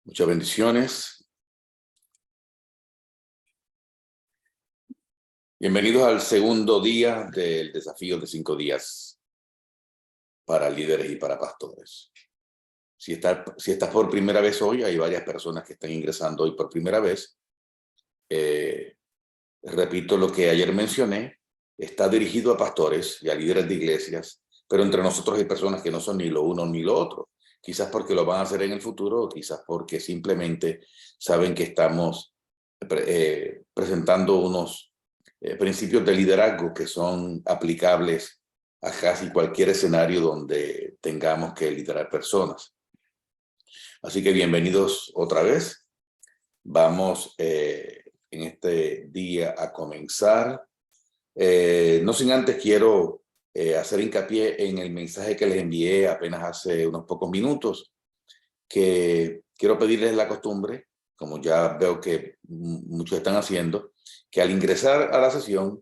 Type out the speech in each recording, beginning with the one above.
Muchas bendiciones. Bienvenidos al segundo día del desafío de 5 días para líderes y para pastores. Si estás por primera vez hoy, hay varias personas que están ingresando hoy por primera vez. Repito lo que ayer mencioné, está dirigido a pastores y a líderes de iglesias, pero entre nosotros hay personas que no son ni lo uno ni lo otro. Quizás porque lo van a hacer en el futuro, o quizás porque simplemente saben que estamos presentando unos principios de liderazgo que son aplicables a casi cualquier escenario donde tengamos que liderar personas. Así que bienvenidos otra vez. Vamos en este día a comenzar. No sin antes quiero hacer hincapié en el mensaje que les envié apenas hace unos pocos minutos, que quiero pedirles la costumbre, como ya veo que muchos están haciendo, que al ingresar a la sesión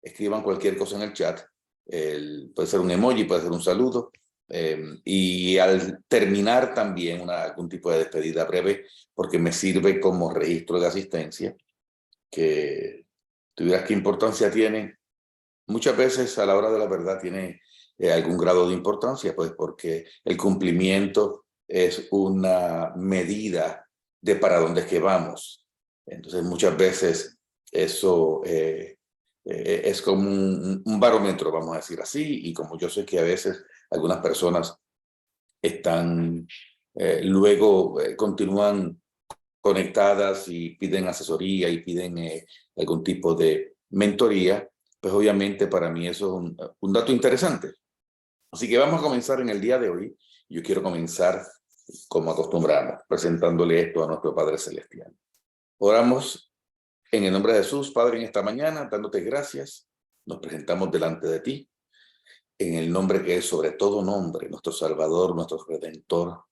escriban cualquier cosa en el chat. Puede ser un emoji, puede ser un saludo, y al terminar también algún tipo de despedida breve, porque me sirve como registro de asistencia, que tuvieras qué importancia tiene. Muchas veces a la hora de la verdad tiene algún grado de importancia, pues porque el cumplimiento es una medida de para dónde es que vamos. Entonces muchas veces eso es como un barómetro, vamos a decir así, y como yo sé que a veces algunas personas están, luego continúan conectadas y piden asesoría y piden algún tipo de mentoría, pues obviamente para mí eso es un dato interesante. Así que vamos a comenzar en el día de hoy. Yo quiero comenzar como acostumbramos, presentándole esto a nuestro Padre Celestial. Oramos en el nombre de Jesús, Padre, en esta mañana, dándote gracias. Nos presentamos delante de ti, en el nombre que es sobre todo nombre, nuestro Salvador, nuestro Redentor,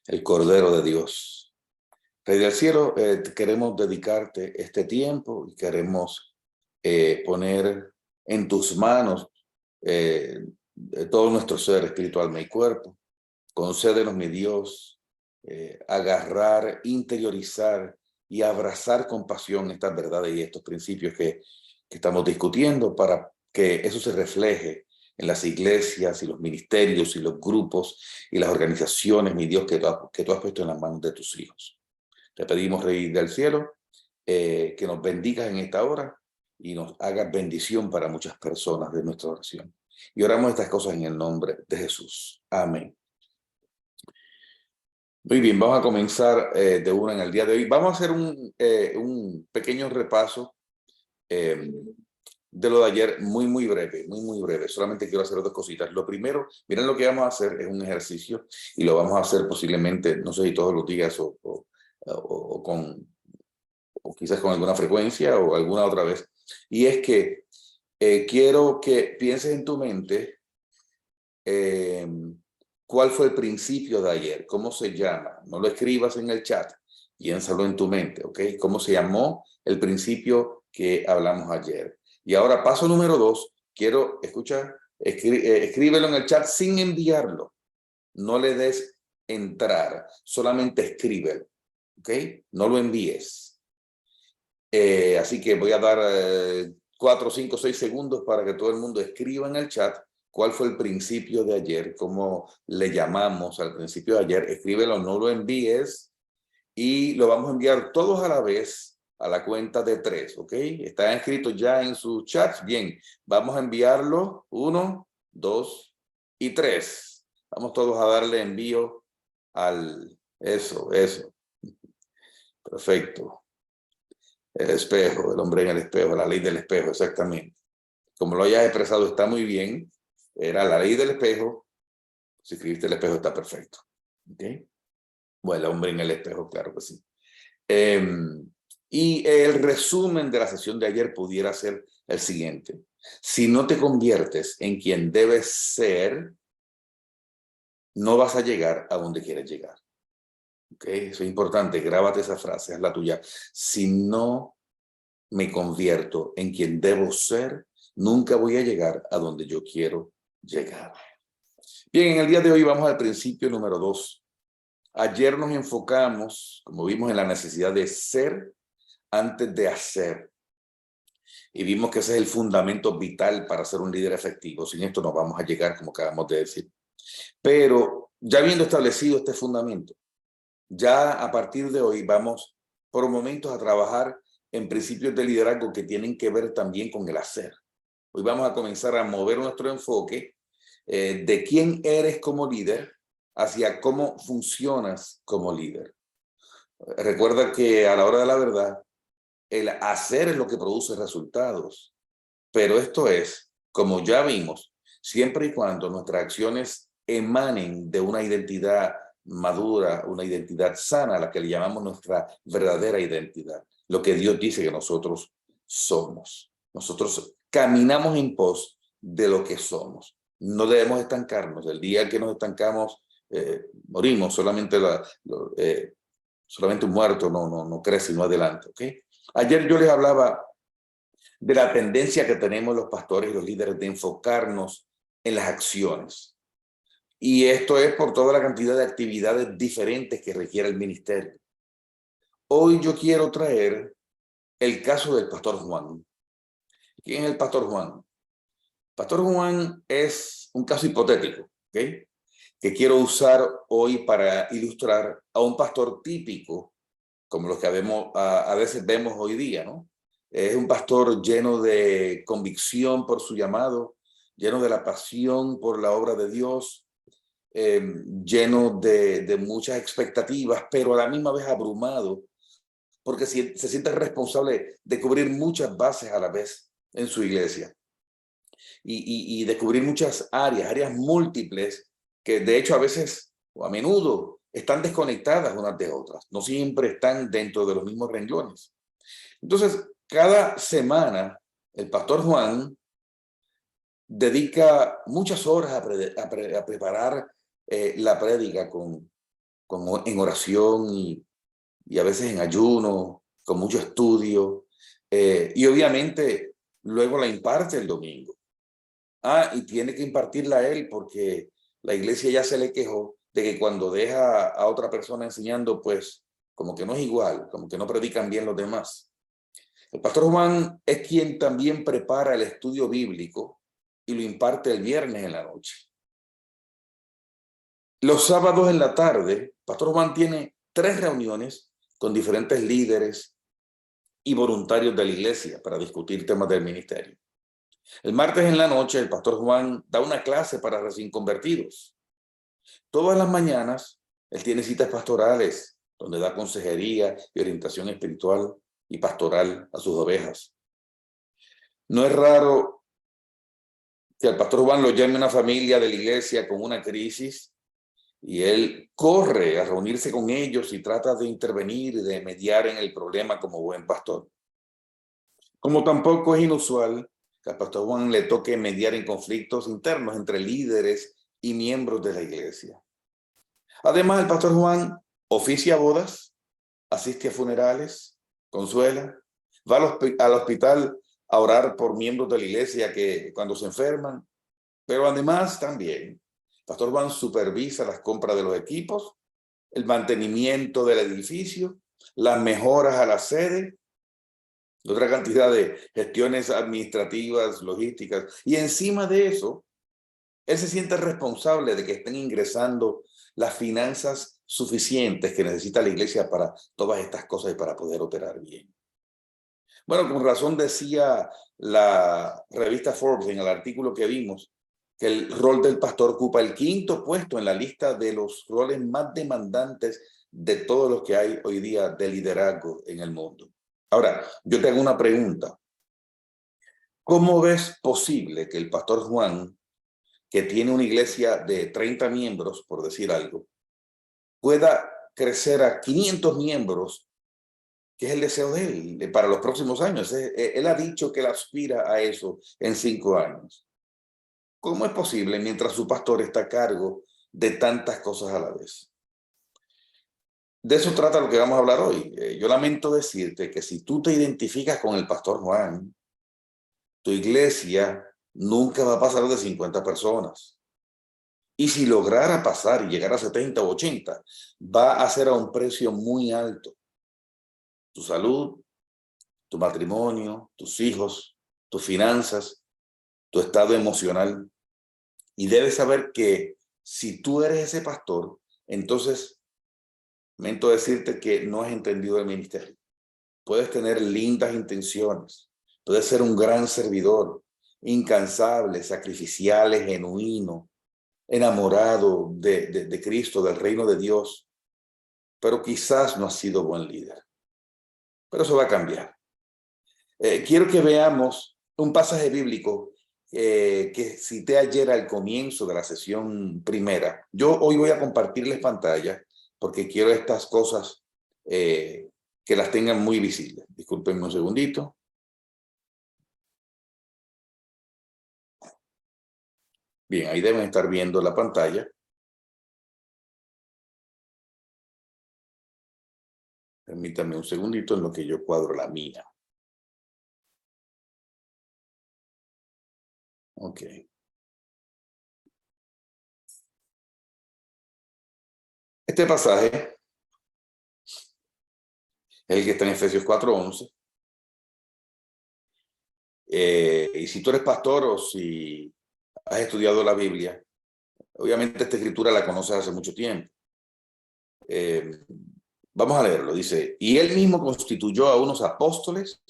el Cordero de Dios. Rey del cielo, queremos dedicarte este tiempo y queremos poner en tus manos todo nuestro ser espiritual, alma y cuerpo. Concédenos, mi Dios, agarrar, interiorizar y abrazar con pasión estas verdades y estos principios que estamos discutiendo, para que eso se refleje en las iglesias y los ministerios y los grupos y las organizaciones, mi Dios, que tú has puesto en las manos de tus hijos. Te pedimos, Rey del cielo, que nos bendigas en esta hora y nos hagas bendición para muchas personas de nuestra oración. Y oramos estas cosas en el nombre de Jesús. Amén. Muy bien, vamos a comenzar de una en el día de hoy. Vamos a hacer un pequeño repaso de lo de ayer, muy breve, muy breve. Solamente quiero hacer dos cositas. Lo primero, miren, lo que vamos a hacer es un ejercicio y lo vamos a hacer posiblemente, no sé si todos los días o quizás con alguna frecuencia o alguna otra vez. Y es que quiero que pienses en tu mente cuál fue el principio de ayer, cómo se llama. No lo escribas en el chat, piénsalo en tu mente, ¿ok? ¿Cómo se llamó el principio que hablamos ayer? Y ahora, paso número 2, quiero, escuchar, escríbelo en el chat sin enviarlo. No le des entrar, solamente escríbelo, ¿ok? No lo envíes. Así que voy a dar 4, 5, 6 segundos para que todo el mundo escriba en el chat cuál fue el principio de ayer, cómo le llamamos al principio de ayer. Escríbelo, no lo envíes y lo vamos a enviar todos a la vez a la cuenta de 3, ¿ok? Está escrito ya en su chat. Bien, vamos a enviarlo 1, 2 y 3. Vamos todos a darle envío al... Eso. Perfecto. El espejo, el hombre en el espejo, la ley del espejo, exactamente. Como lo hayas expresado, está muy bien. Era la ley del espejo. Si escribiste el espejo, está perfecto. ¿Okay? Bueno, el hombre en el espejo, claro que sí. Y el resumen de la sesión de ayer pudiera ser el siguiente. Si no te conviertes en quien debes ser, no vas a llegar a donde quieres llegar. ¿Okay? Eso es importante. Grábate esa frase, es la tuya. Si no me convierto en quien debo ser, nunca voy a llegar a donde yo quiero llegar. Bien, en el día de hoy vamos al principio número 2. Ayer nos enfocamos, como vimos, en la necesidad de ser antes de hacer. Y vimos que ese es el fundamento vital para ser un líder efectivo. Sin esto no vamos a llegar, como acabamos de decir. Pero ya habiendo establecido este fundamento, ya a partir de hoy vamos por momentos a trabajar en principios de liderazgo que tienen que ver también con el hacer. Hoy vamos a comenzar a mover nuestro enfoque de quién eres como líder hacia cómo funcionas como líder. Recuerda que a la hora de la verdad, el hacer es lo que produce resultados. Pero esto es, como ya vimos, siempre y cuando nuestras acciones emanen de una identidad madura, una identidad sana, la que le llamamos nuestra verdadera identidad, lo que Dios dice que nosotros somos. Nosotros caminamos en pos de lo que somos. No debemos estancarnos. El día que nos estancamos, morimos. Solamente un muerto no crece y no adelanta. ¿Okay? Ayer yo les hablaba de la tendencia que tenemos los pastores y los líderes de enfocarnos en las acciones. Y esto es por toda la cantidad de actividades diferentes que requiere el ministerio. Hoy yo quiero traer el caso del pastor Juan. ¿Quién es el pastor Juan? Pastor Juan es un caso hipotético, ¿ok? Que quiero usar hoy para ilustrar a un pastor típico, como los que a veces vemos hoy día, ¿no? Es un pastor lleno de convicción por su llamado, lleno de la pasión por la obra de Dios, lleno de muchas expectativas, pero a la misma vez abrumado, porque se siente responsable de cubrir muchas bases a la vez en su iglesia y de cubrir muchas áreas múltiples que de hecho a veces o a menudo están desconectadas unas de otras, no siempre están dentro de los mismos renglones. Entonces, cada semana el pastor Juan dedica muchas horas a preparar la prédica en oración y a veces en ayuno, con mucho estudio, y obviamente luego la imparte el domingo. Y tiene que impartirla a él porque la iglesia ya se le quejó de que cuando deja a otra persona enseñando, pues como que no es igual, como que no predican bien los demás. El pastor Juan es quien también prepara el estudio bíblico y lo imparte el viernes en la noche. Los sábados en la tarde, pastor Juan tiene 3 reuniones con diferentes líderes y voluntarios de la iglesia para discutir temas del ministerio. El martes en la noche, el pastor Juan da una clase para recién convertidos. Todas las mañanas, él tiene citas pastorales, donde da consejería y orientación espiritual y pastoral a sus ovejas. No es raro que al pastor Juan lo llame una familia de la iglesia con una crisis y él corre a reunirse con ellos y trata de intervenir y de mediar en el problema como buen pastor. Como tampoco es inusual que al pastor Juan le toque mediar en conflictos internos entre líderes y miembros de la iglesia. Además, el pastor Juan oficia bodas, asiste a funerales, consuela, va al hospital a orar por miembros de la iglesia que cuando se enferman, pero además también, el pastor Juan supervisa las compras de los equipos, el mantenimiento del edificio, las mejoras a la sede, otra cantidad de gestiones administrativas, logísticas, y encima de eso, él se siente responsable de que estén ingresando las finanzas suficientes que necesita la iglesia para todas estas cosas y para poder operar bien. Bueno, con razón decía la revista Forbes en el artículo que vimos, que el rol del pastor ocupa el 5º puesto en la lista de los roles más demandantes de todos los que hay hoy día de liderazgo en el mundo. Ahora, yo te hago una pregunta. ¿Cómo ves posible que el pastor Juan, que tiene una iglesia de 30 miembros, por decir algo, pueda crecer a 500 miembros, que es el deseo de él para los próximos años? Él ha dicho que él aspira a eso en 5 años. ¿Cómo es posible mientras su pastor está a cargo de tantas cosas a la vez? De eso trata lo que vamos a hablar hoy. Yo lamento decirte que si tú te identificas con el pastor Juan, tu iglesia nunca va a pasar de 50 personas. Y si lograra pasar y llegar a 70 o 80, va a ser a un precio muy alto. Tu salud, tu matrimonio, tus hijos, tus finanzas, tu estado emocional. Y debes saber que si tú eres ese pastor, entonces, lamento decirte que no has entendido el ministerio. Puedes tener lindas intenciones, puedes ser un gran servidor, incansable, sacrificial, genuino, enamorado de Cristo, del reino de Dios, pero quizás no has sido buen líder. Pero eso va a cambiar. Quiero que veamos un pasaje bíblico que cité ayer al comienzo de la sesión primera. Yo hoy voy a compartirles pantalla porque quiero estas cosas que las tengan muy visibles. Discúlpenme un segundito. Bien, ahí deben estar viendo la pantalla. Permítanme un segundito en lo que yo cuadro la mía. Ok. Este pasaje es el que está en Efesios 4:11. Y si tú eres pastor o si has estudiado la Biblia, obviamente esta escritura la conoces hace mucho tiempo. Vamos a leerlo. Dice, y él mismo constituyó a unos apóstoles,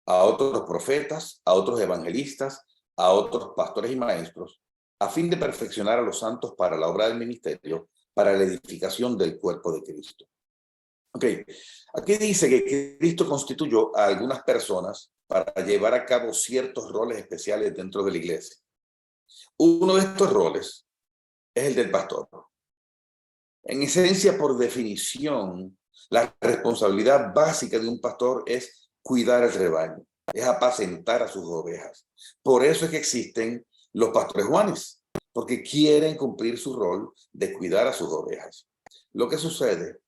a otros profetas, a otros evangelistas, a otros pastores y maestros, a fin de perfeccionar a los santos para la obra del ministerio, para la edificación del cuerpo de Cristo. Ok, aquí dice que Cristo constituyó a algunas personas para llevar a cabo ciertos roles especiales dentro de la iglesia. Uno de estos roles es el del pastor. En esencia, por definición, la responsabilidad básica de un pastor es cuidar el rebaño, es apacentar a sus ovejas. Por eso es que existen los pastores Juanes, porque quieren cumplir su rol de cuidar a sus ovejas. Lo que sucede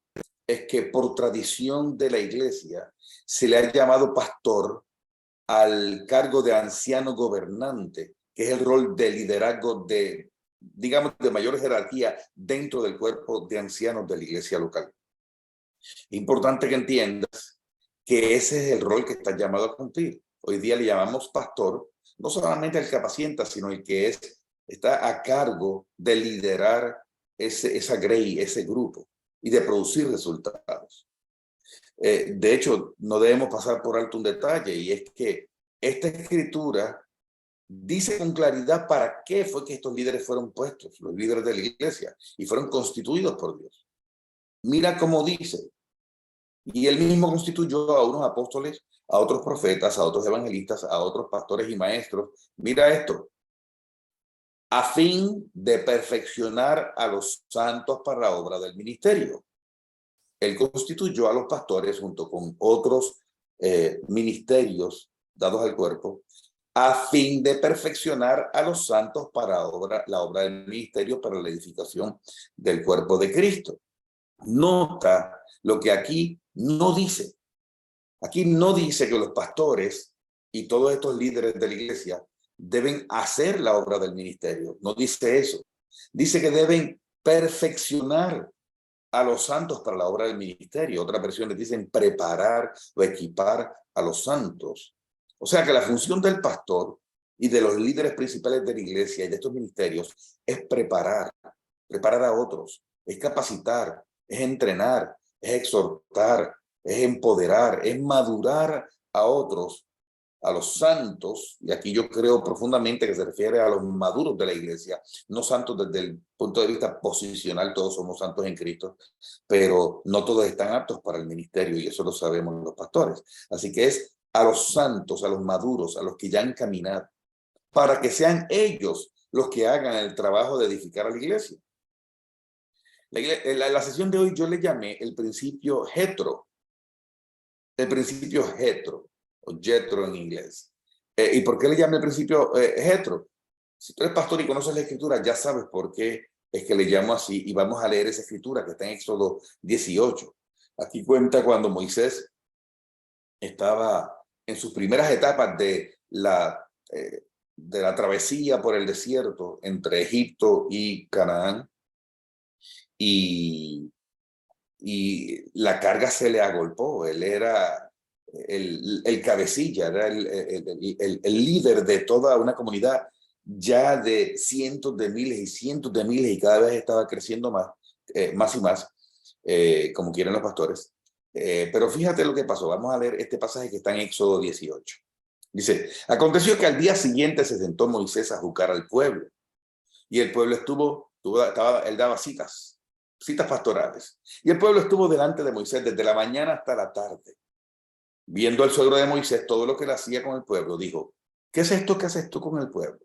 es que por tradición de la iglesia se le ha llamado pastor al cargo de anciano gobernante, que es el rol de liderazgo de, digamos, de mayor jerarquía dentro del cuerpo de ancianos de la iglesia local. Importante que entiendas que ese es el rol que estás llamado a cumplir. Hoy día le llamamos pastor, no solamente el que apacienta, sino el que está a cargo de liderar esa grey, ese grupo, y de producir resultados. De hecho, no debemos pasar por alto un detalle, y es que esta escritura dice con claridad para qué fue que estos líderes fueron puestos, los líderes de la iglesia, y fueron constituidos por Dios. Mira cómo dice, y él mismo constituyó a unos apóstoles, a otros profetas, a otros evangelistas, a otros pastores y maestros. Mira esto, a fin de perfeccionar a los santos para la obra del ministerio. Él constituyó a los pastores junto con otros ministerios dados al cuerpo, a fin de perfeccionar a los santos para la obra del ministerio, para la edificación del cuerpo de Cristo. Nota lo que aquí no dice. Aquí no dice que los pastores y todos estos líderes de la iglesia deben hacer la obra del ministerio. No dice eso. Dice que deben perfeccionar a los santos para la obra del ministerio. Otras versiones dicen preparar o equipar a los santos. O sea que la función del pastor y de los líderes principales de la iglesia y de estos ministerios es preparar a otros, es capacitar, es entrenar, es exhortar, es empoderar, es madurar a otros, a los santos, y aquí yo creo profundamente que se refiere a los maduros de la iglesia, no santos desde el punto de vista posicional, todos somos santos en Cristo, pero no todos están aptos para el ministerio, y eso lo sabemos los pastores. Así que es a los santos, a los maduros, a los que ya han caminado, para que sean ellos los que hagan el trabajo de edificar a la iglesia. La sesión de hoy yo le llamé el principio Jetro, o Jetro en inglés. ¿Y por qué le llamé el principio Jetro? Si tú eres pastor y conoces la escritura, ya sabes por qué es que le llamo así, y vamos a leer esa escritura que está en Éxodo 18. Aquí cuenta cuando Moisés estaba en sus primeras etapas de de la travesía por el desierto entre Egipto y Canaán, y la carga se le agolpó. Él era el cabecilla, era el líder de toda una comunidad ya de cientos de miles y cientos de miles, y cada vez estaba creciendo más, más y más, como quieren los pastores. Pero fíjate lo que pasó. Vamos a leer este pasaje que está en Éxodo 18. Dice: aconteció que al día siguiente se sentó Moisés a juzgar al pueblo, y el pueblo él daba citas pastorales, y el pueblo estuvo delante de Moisés desde la mañana hasta la tarde. Viendo el suegro de Moisés todo lo que él hacía con el pueblo, dijo: ¿qué es esto que haces tú con el pueblo?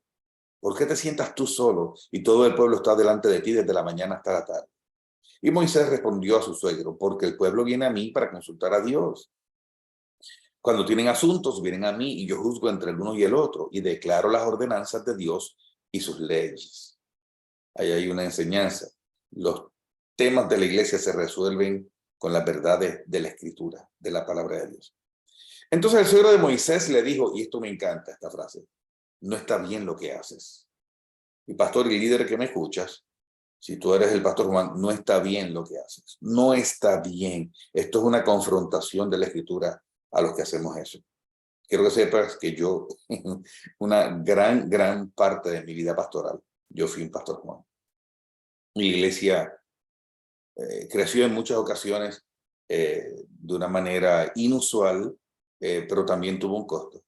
¿Por qué te sientas tú solo y todo el pueblo está delante de ti desde la mañana hasta la tarde? Y Moisés respondió a su suegro: porque el pueblo viene a mí para consultar a Dios. Cuando tienen asuntos, vienen a mí, y yo juzgo entre el uno y el otro, y declaro las ordenanzas de Dios y sus leyes. Ahí hay una enseñanza. Los temas de la iglesia se resuelven con las verdades de la Escritura, de la palabra de Dios. Entonces el suegro de Moisés le dijo, y esto me encanta, esta frase: no está bien lo que haces. Y pastor y líder que me escuchas, si tú eres el pastor Juan, no está bien lo que haces. No está bien. Esto es una confrontación de la Escritura a los que hacemos eso. Quiero que sepas que yo, una gran parte de mi vida pastoral, yo fui un pastor Juan. Mi iglesia creció en muchas ocasiones de una manera inusual, pero también tuvo un costo.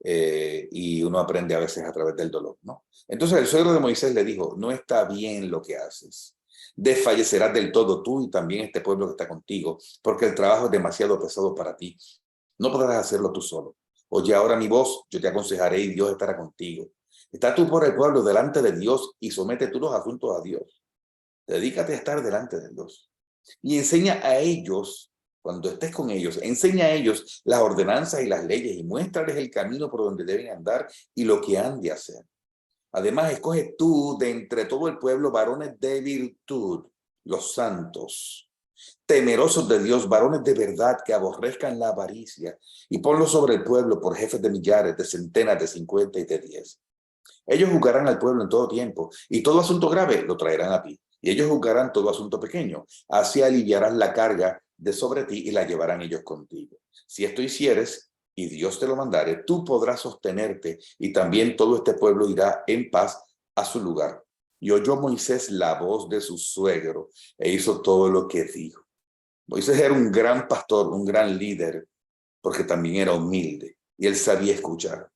Y uno aprende a veces a través del dolor, ¿no? Entonces el suegro de Moisés le dijo: no está bien lo que haces. Desfallecerás del todo tú y también este pueblo que está contigo, porque el trabajo es demasiado pesado para ti. No podrás hacerlo tú solo. Oye ahora mi voz, yo te aconsejaré y Dios estará contigo. Está tú por el pueblo delante de Dios y somete tú los asuntos a Dios. Dedícate a estar delante de Dios y enseña a ellos, cuando estés con ellos, enseña a ellos las ordenanzas y las leyes y muéstrales el camino por donde deben andar y lo que han de hacer. Además, escoge tú de entre todo el pueblo varones de virtud, los santos, temerosos de Dios, varones de verdad que aborrezcan la avaricia, y ponlos sobre el pueblo por jefes de millares, de centenas, de 50 y de 10. Ellos juzgarán al pueblo en todo tiempo, y todo asunto grave lo traerán a ti, y ellos juzgarán todo asunto pequeño. Así aliviarás la carga de sobre ti y la llevarán ellos contigo. Si esto hicieres, y Dios te lo mandare, tú podrás sostenerte, y también todo este pueblo irá en paz a su lugar. Y oyó Moisés la voz de su suegro, e hizo todo lo que dijo. Moisés era un gran pastor, un gran líder, porque también era humilde, y él sabía escuchar.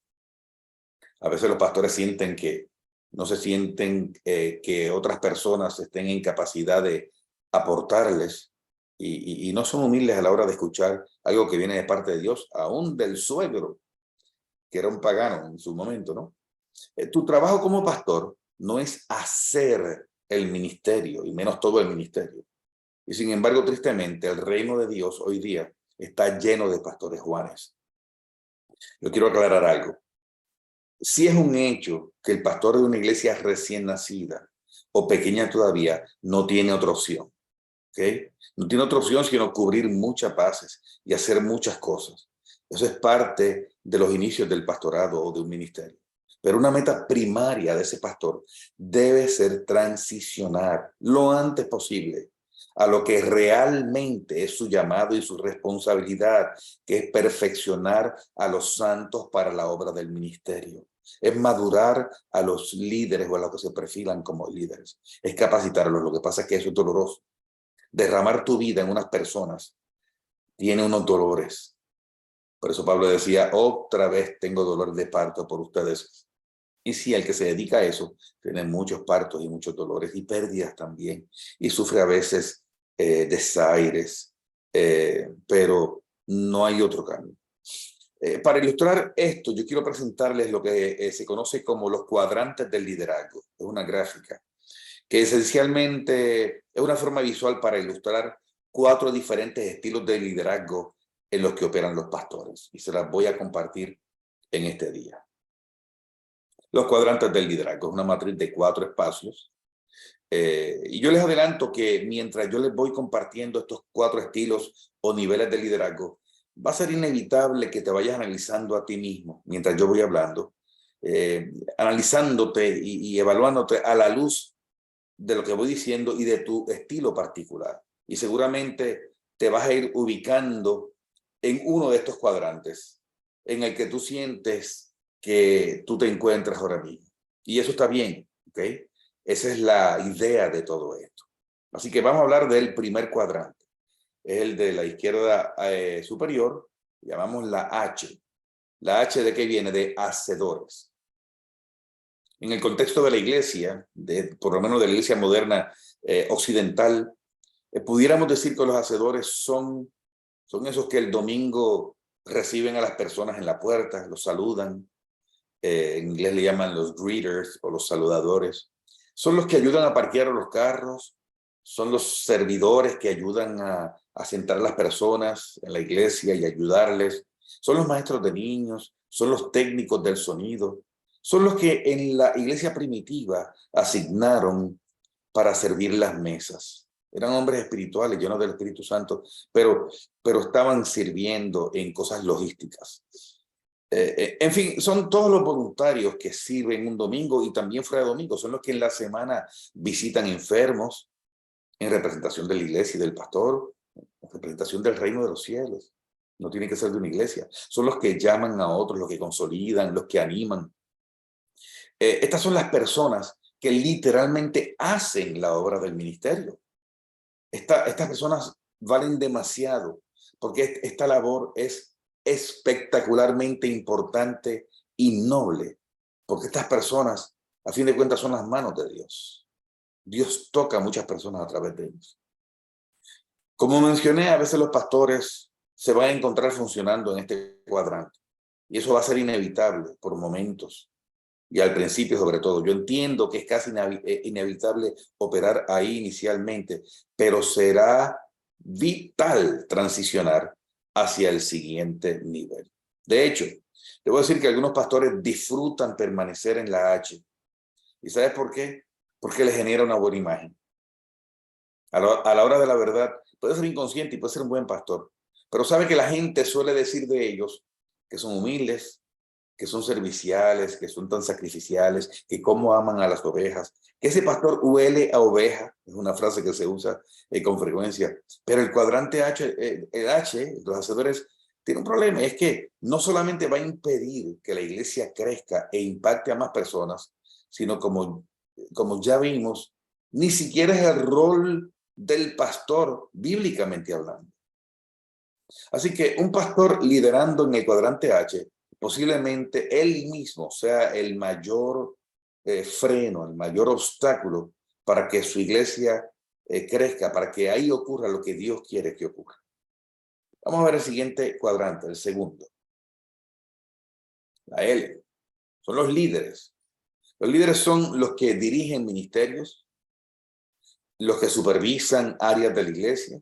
A veces los pastores sienten que no se sienten que otras personas estén en capacidad de aportarles y no son humildes a la hora de escuchar algo que viene de parte de Dios, aún del suegro, que era un pagano en su momento, ¿no? Tu trabajo como pastor no es hacer el ministerio, y menos todo el ministerio. Y sin embargo, tristemente, el reino de Dios hoy día está lleno de pastores Juanes. Yo quiero aclarar algo. Si es un hecho que el pastor de una iglesia recién nacida o pequeña todavía no tiene otra opción, ¿ok? No tiene otra opción sino cubrir muchas bases y hacer muchas cosas. Eso es parte de los inicios del pastorado o de un ministerio. Pero una meta primaria de ese pastor debe ser transicionar lo antes posible a lo que realmente es su llamado y su responsabilidad, que es perfeccionar a los santos para la obra del ministerio. Es madurar a los líderes o a los que se perfilan como líderes. Es capacitarlos. Lo que pasa es que eso es doloroso. Derramar tu vida en unas personas tiene unos dolores. Por eso Pablo decía: otra vez tengo dolor de parto por ustedes. Y sí, el que se dedica a eso tiene muchos partos y muchos dolores y pérdidas también. Y sufre a veces desaires, pero no hay otro camino. Para ilustrar esto, yo quiero presentarles lo que se conoce como los cuadrantes del liderazgo. Es una gráfica que esencialmente es una forma visual para ilustrar 4 diferentes estilos de liderazgo en los que operan los pastores. Y se las voy a compartir en este día. Los cuadrantes del liderazgo es una matriz de 4 espacios. Y yo les adelanto que mientras yo les voy compartiendo estos 4 estilos o niveles de liderazgo, va a ser inevitable que te vayas analizando a ti mismo mientras yo voy hablando analizándote y evaluándote a la luz de lo que voy diciendo y de tu estilo particular. Y seguramente te vas a ir ubicando en uno de estos cuadrantes en el que tú sientes que tú te encuentras ahora mismo. Y eso está bien, ¿ok? Esa es la idea de todo esto. Así que vamos a hablar del primer cuadrante. Es el de la izquierda superior, llamamos la H. ¿La H de qué viene? De hacedores. En el contexto de la iglesia, por lo menos de la iglesia moderna occidental, pudiéramos decir que los hacedores son esos que el domingo reciben a las personas en la puerta, los saludan. En inglés le llaman los greeters o los saludadores. Son los que ayudan a parquear los carros, son los servidores que ayudan a sentar a las personas en la iglesia y ayudarles. Son los maestros de niños, son los técnicos del sonido, son los que en la iglesia primitiva asignaron para servir las mesas. Eran hombres espirituales, llenos del Espíritu Santo, pero estaban sirviendo en cosas logísticas. En fin, son todos los voluntarios que sirven un domingo y también fuera de domingo. Son los que en la semana visitan enfermos en representación de la iglesia y del pastor, en representación del reino de los cielos. No tiene que ser de una iglesia. Son los que llaman a otros, los que consolidan, los que animan. Estas son las personas que literalmente hacen la obra del ministerio. Estas personas valen demasiado porque esta labor es espectacularmente importante y noble, porque estas personas, a fin de cuentas, son las manos de Dios. Dios toca a muchas personas a través de ellos. Como mencioné, a veces los pastores se van a encontrar funcionando en este cuadrante, y eso va a ser inevitable por momentos. Y al principio, sobre todo, yo entiendo que es casi inevitable operar ahí inicialmente, pero será vital transicionar hacia el siguiente nivel. De hecho, debo decir que algunos pastores disfrutan permanecer en la H. ¿Y sabes por qué? Porque les genera una buena imagen. A la hora de la verdad, puede ser inconsciente y puede ser un buen pastor, pero sabe que la gente suele decir de ellos que son humildes, que son serviciales, que son tan sacrificiales, que cómo aman a las ovejas, que ese pastor huele a oveja, es una frase que se usa con frecuencia, pero el cuadrante H, el H, los hacedores, tiene un problema, es que no solamente va a impedir que la iglesia crezca e impacte a más personas, sino como ya vimos, ni siquiera es el rol del pastor bíblicamente hablando. Así que un pastor liderando en el cuadrante H, posiblemente él mismo sea el mayor freno, el mayor obstáculo para que su iglesia crezca, para que ahí ocurra lo que Dios quiere que ocurra. Vamos a ver el siguiente cuadrante, el segundo. La L. Son los líderes. Los líderes son los que dirigen ministerios, los que supervisan áreas de la iglesia,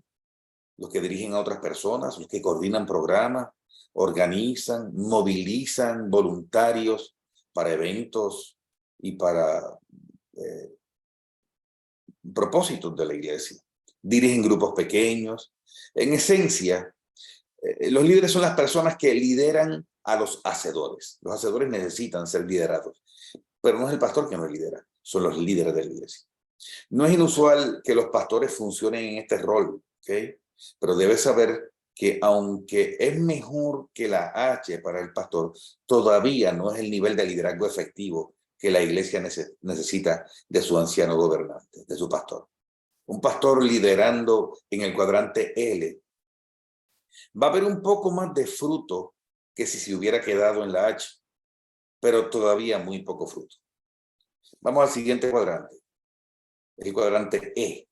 los que dirigen a otras personas, los que coordinan programas, organizan, movilizan voluntarios para eventos y para propósitos de la iglesia. Dirigen grupos pequeños. En esencia, los líderes son las personas que lideran a los hacedores. Los hacedores necesitan ser liderados, pero no es el pastor que nos lidera, son los líderes de la iglesia. No es inusual que los pastores funcionen en este rol, ¿ok? Pero debes saber que aunque es mejor que la H para el pastor, todavía no es el nivel de liderazgo efectivo que la iglesia necesita de su anciano gobernante, de su pastor. Un pastor liderando en el cuadrante L va a haber un poco más de fruto que si se hubiera quedado en la H, pero todavía muy poco fruto. Vamos al siguiente cuadrante, el cuadrante E.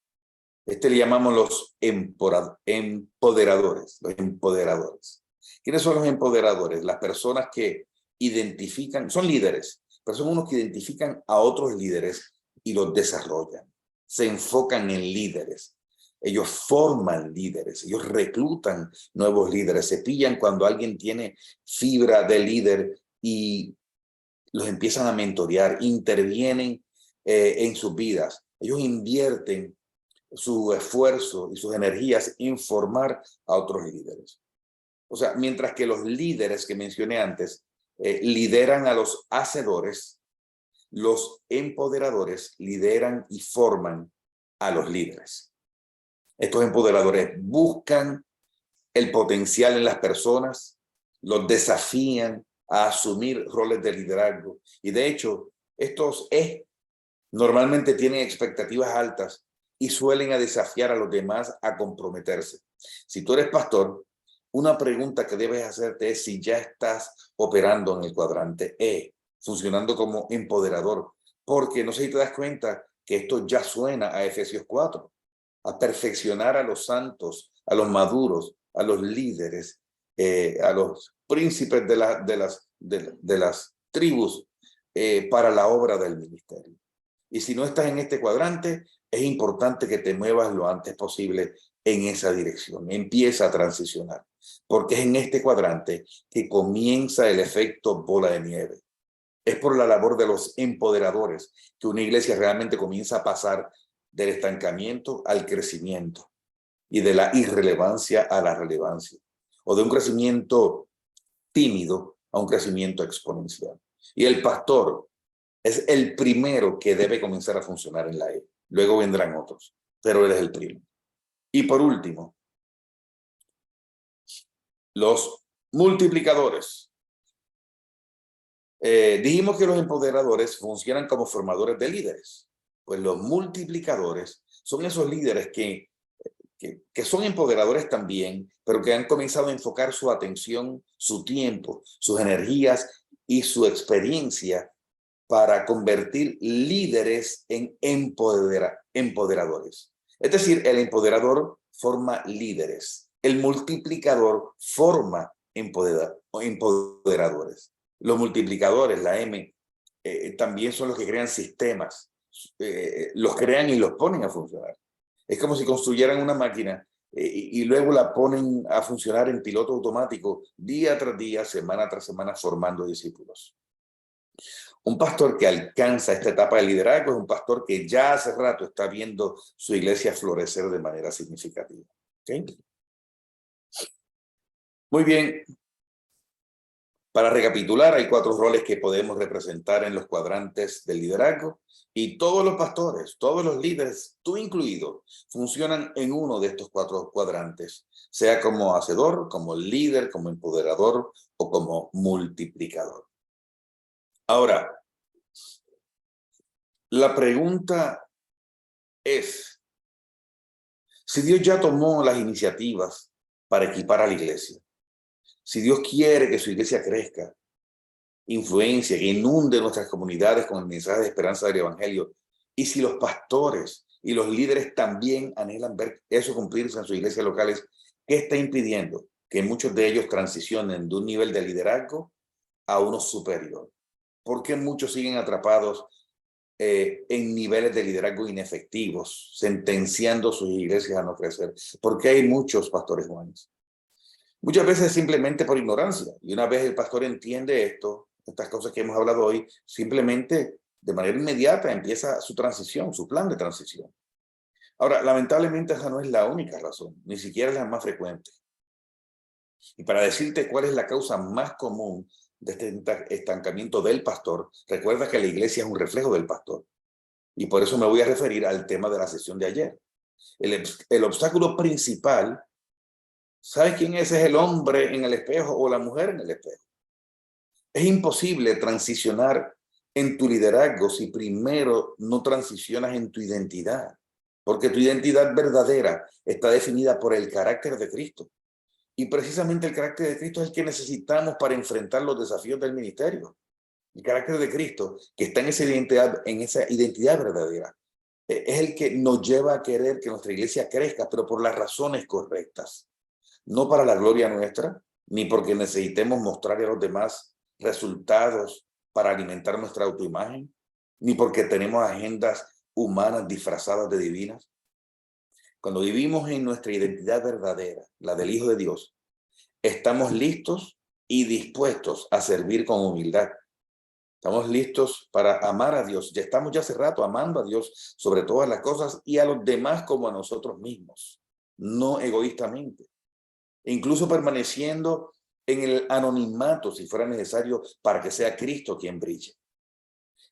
Este le llamamos los empoderadores, los empoderadores. ¿Quiénes son los empoderadores? Las personas que identifican, son líderes, pero son unos que identifican a otros líderes y los desarrollan. Se enfocan en líderes. Ellos forman líderes, ellos reclutan nuevos líderes, se pillan cuando alguien tiene fibra de líder y los empiezan a mentorear, intervienen en sus vidas. Ellos invierten su esfuerzo y sus energías en formar a otros líderes. O sea, mientras que los líderes que mencioné antes lideran a los hacedores, los empoderadores lideran y forman a los líderes. Estos empoderadores buscan el potencial en las personas, los desafían a asumir roles de liderazgo. Y de hecho, estos normalmente tienen expectativas altas y suelen desafiar a los demás a comprometerse. Si tú eres pastor, una pregunta que debes hacerte es si ya estás operando en el cuadrante E, funcionando como empoderador, porque no sé si te das cuenta que esto ya suena a Efesios 4, a perfeccionar a los santos, a los maduros, a los líderes, a los príncipes de las tribus para la obra del ministerio. Y si no estás en este cuadrante, es importante que te muevas lo antes posible en esa dirección. Empieza a transicionar, porque es en este cuadrante que comienza el efecto bola de nieve. Es por la labor de los empoderadores que una iglesia realmente comienza a pasar del estancamiento al crecimiento y de la irrelevancia a la relevancia, o de un crecimiento tímido a un crecimiento exponencial. Y el pastor es el primero que debe comenzar a funcionar en la E. Luego vendrán otros, pero él es el primero. Y por último, los multiplicadores. Dijimos que los empoderadores funcionan como formadores de líderes. Pues los multiplicadores son esos líderes que son empoderadores también, pero que han comenzado a enfocar su atención, su tiempo, sus energías y su experiencia para convertir líderes en empoderadores. Es decir, el empoderador forma líderes. El multiplicador forma empoderadores. Los multiplicadores, la M, también son los que crean sistemas. Los crean y los ponen a funcionar. Es como si construyeran una máquina y luego la ponen a funcionar en piloto automático día tras día, semana tras semana, formando discípulos. Un pastor que alcanza esta etapa de liderazgo es un pastor que ya hace rato está viendo su iglesia florecer de manera significativa. ¿Okay? Muy bien. Para recapitular, hay 4 roles que podemos representar en los cuadrantes del liderazgo y todos los pastores, todos los líderes, tú incluido, funcionan en uno de estos 4 cuadrantes, sea como hacedor, como líder, como empoderador o como multiplicador. Ahora, la pregunta es, si Dios ya tomó las iniciativas para equipar a la iglesia, si Dios quiere que su iglesia crezca, influencia, que inunde nuestras comunidades con el mensaje de esperanza del evangelio, y si los pastores y los líderes también anhelan ver eso cumplirse en sus iglesias locales, ¿qué está impidiendo que muchos de ellos transicionen de un nivel de liderazgo a uno superior? ¿Por qué muchos siguen atrapados en niveles de liderazgo inefectivos, sentenciando sus iglesias a no crecer? ¿Por qué hay muchos pastores jóvenes? Muchas veces simplemente por ignorancia. Y una vez el pastor entiende esto, estas cosas que hemos hablado hoy, simplemente de manera inmediata empieza su transición, su plan de transición. Ahora, lamentablemente esa no es la única razón, ni siquiera es la más frecuente. Y para decirte cuál es la causa más común de este estancamiento del pastor, recuerda que la iglesia es un reflejo del pastor. Y por eso me voy a referir al tema de la sesión de ayer. El obstáculo principal, ¿sabes quién es? Es el hombre en el espejo o la mujer en el espejo. Es imposible transicionar en tu liderazgo si primero no transicionas en tu identidad, porque tu identidad verdadera está definida por el carácter de Cristo. Y precisamente el carácter de Cristo es el que necesitamos para enfrentar los desafíos del ministerio. El carácter de Cristo, que está en esa identidad verdadera, es el que nos lleva a querer que nuestra iglesia crezca, pero por las razones correctas. No para la gloria nuestra, ni porque necesitemos mostrar a los demás resultados para alimentar nuestra autoimagen, ni porque tenemos agendas humanas disfrazadas de divinas. Cuando vivimos en nuestra identidad verdadera, la del Hijo de Dios, estamos listos y dispuestos a servir con humildad. Estamos listos para amar a Dios. Ya estamos hace rato amando a Dios sobre todas las cosas y a los demás como a nosotros mismos, no egoístamente. Incluso permaneciendo en el anonimato si fuera necesario para que sea Cristo quien brille.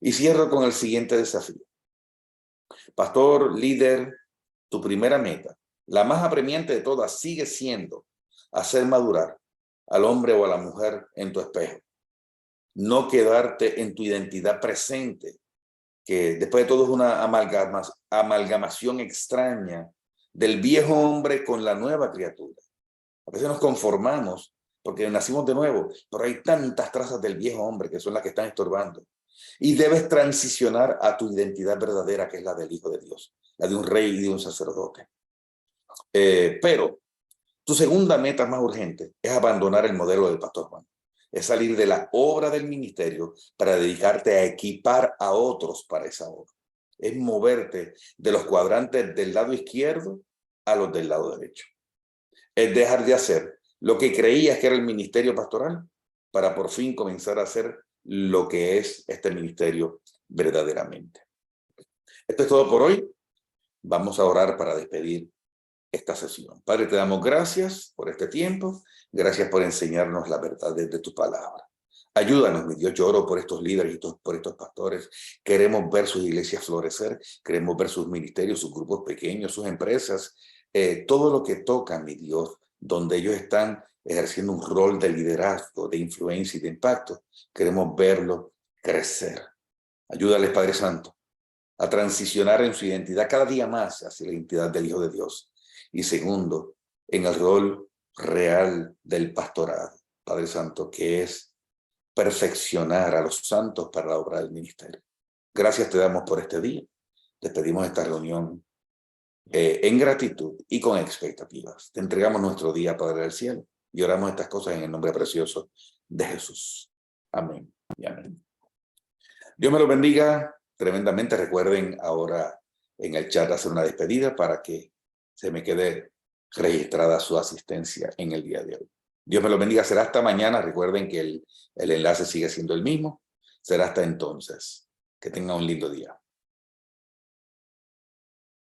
Y cierro con el siguiente desafío. Pastor, líder, tu primera meta, la más apremiante de todas, sigue siendo hacer madurar al hombre o a la mujer en tu espejo. No quedarte en tu identidad presente, que después de todo es una amalgamación extraña del viejo hombre con la nueva criatura. A veces nos conformamos porque nacimos de nuevo, pero hay tantas trazas del viejo hombre que son las que están estorbando. Y debes transicionar a tu identidad verdadera, que es la del Hijo de Dios, la de un rey y de un sacerdote. Pero tu segunda meta más urgente es abandonar el modelo del pastor Juan. Es salir de la obra del ministerio para dedicarte a equipar a otros para esa obra. Es moverte de los cuadrantes del lado izquierdo a los del lado derecho. Es dejar de hacer lo que creías que era el ministerio pastoral para por fin comenzar a hacer lo que es este ministerio verdaderamente. Esto es todo por hoy. Vamos a orar para despedir esta sesión. Padre, te damos gracias por este tiempo. Gracias por enseñarnos la verdad de tu palabra. Ayúdanos, mi Dios. Yo oro por estos líderes y por estos pastores. Queremos ver sus iglesias florecer. Queremos ver sus ministerios, sus grupos pequeños, sus empresas. Todo lo que tocan, mi Dios, donde ellos están ejerciendo un rol de liderazgo, de influencia y de impacto. Queremos verlo crecer. Ayúdales, Padre Santo, a transicionar en su identidad cada día más hacia la identidad del Hijo de Dios. Y segundo, en el rol real del pastorado, Padre Santo, que es perfeccionar a los santos para la obra del ministerio. Gracias te damos por este día. Despedimos esta reunión en gratitud y con expectativas. Te entregamos nuestro día, Padre del Cielo, y oramos estas cosas en el nombre precioso de Jesús. Amén y amén. Dios me lo bendiga tremendamente. Recuerden ahora en el chat hacer una despedida para que se me quede registrada su asistencia en el día de hoy. Dios me lo bendiga. Será hasta mañana. Recuerden que el enlace sigue siendo el mismo. Será hasta entonces. Que tengan un lindo día.